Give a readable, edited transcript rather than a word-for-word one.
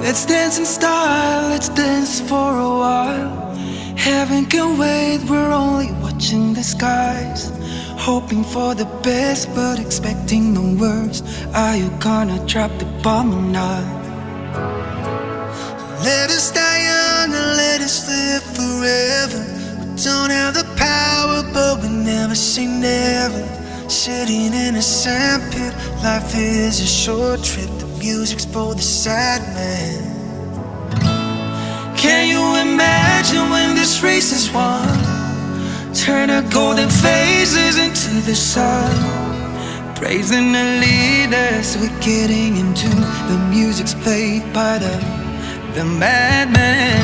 Let's dance in style, let's dance for a while. Heaven can wait, we're only watching the skies. Hoping for the best, but expecting the worst. Are you gonna drop the bomb or not? Let us die young and let us live forever. We don't have the power, but we never say never. Sitting in a sandpit, life is a short trip. The music's for the sad man. Can you imagine when this race is won? Turn our golden faces into the sun. Praising the leaders, we're getting into the music's played by the madman.